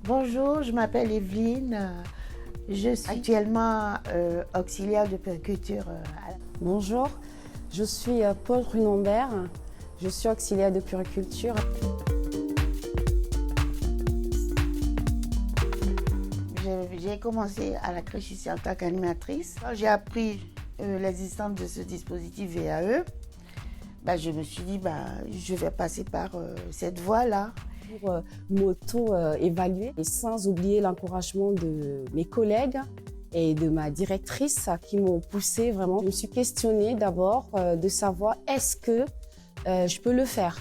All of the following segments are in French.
Bonjour, je m'appelle Evelyne. Je suis actuellement auxiliaire de puériculture. Bonjour, je suis Paul Runambert. Je suis auxiliaire de puériculture. J'ai commencé à la crèche ici en tant qu'animatrice. Quand j'ai appris l'existence de ce dispositif VAE, je me suis dit je vais passer par cette voie-là. Pour m'auto-évaluer et sans oublier l'encouragement de mes collègues et de ma directrice qui m'ont poussée vraiment. Je me suis questionnée d'abord de savoir est-ce que je peux le faire.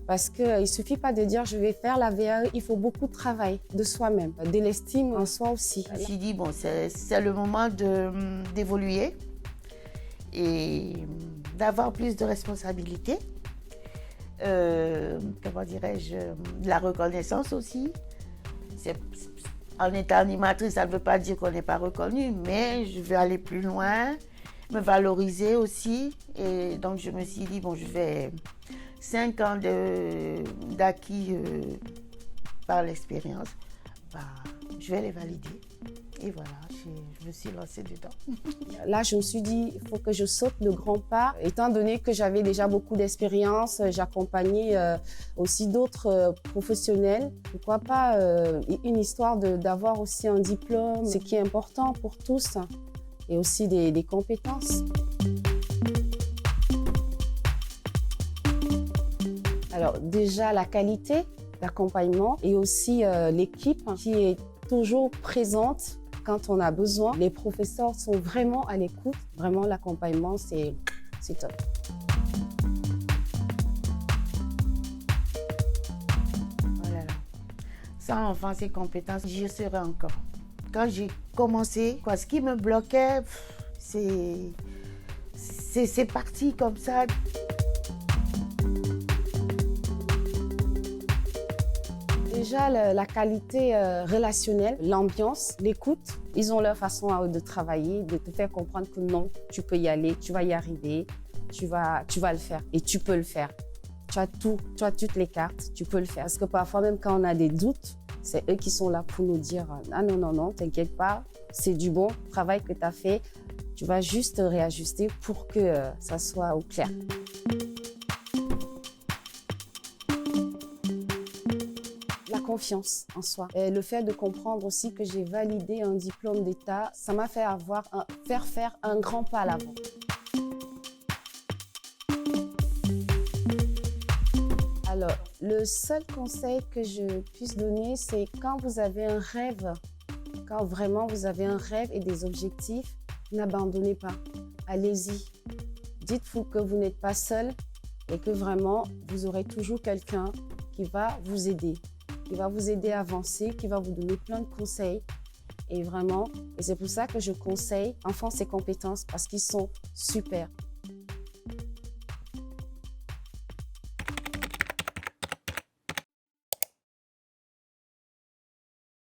Parce qu'il ne suffit pas de dire je vais faire la VAE, il faut beaucoup de travail de soi-même, de l'estime en soi aussi. Je me suis dit c'est le moment d'évoluer et d'avoir plus de responsabilités. Comment dirais-je, la reconnaissance aussi. En étant animatrice, ça ne veut pas dire qu'on n'est pas reconnu, mais je veux aller plus loin, me valoriser aussi. Et donc, je me suis dit, je vais 5 ans d'acquis par l'expérience, je vais les valider. Et voilà, je me suis lancée dedans. Là, je me suis dit, il faut que je saute le grand pas. Étant donné que j'avais déjà beaucoup d'expérience, j'accompagnais aussi d'autres professionnels. Pourquoi pas une histoire d'avoir aussi un diplôme, ce qui est important pour tous, et aussi des compétences. Alors déjà, la qualité d'accompagnement et aussi l'équipe qui est toujours présente quand on a besoin. Les professeurs sont vraiment à l'écoute. Vraiment, l'accompagnement, c'est top. Oh là là. Sans enfants et compétences, j'y serai encore. Quand j'ai commencé, ce qui me bloquait, c'est parti comme ça. Déjà, la qualité relationnelle, l'ambiance, l'écoute, ils ont leur façon à eux de travailler, de te faire comprendre que non, tu peux y aller, tu vas y arriver, tu vas le faire et tu peux le faire. Tu as tout, tu as toutes les cartes, tu peux le faire. Parce que parfois, même quand on a des doutes, c'est eux qui sont là pour nous dire « Ah non, t'inquiète pas, c'est du bon travail que tu as fait, tu vas juste réajuster pour que ça soit au clair. » Confiance en soi. Et le fait de comprendre aussi que j'ai validé un diplôme d'État, ça m'a fait faire un grand pas à l'avant. Alors, le seul conseil que je puisse donner, c'est quand vous avez un rêve, quand vraiment vous avez un rêve et des objectifs, n'abandonnez pas. Allez-y. Dites-vous que vous n'êtes pas seul et que vraiment, vous aurez toujours quelqu'un qui va vous aider. Qui va vous aider à avancer, qui va vous donner plein de conseils. Et c'est pour ça que je conseille Enfants et compétences parce qu'ils sont super.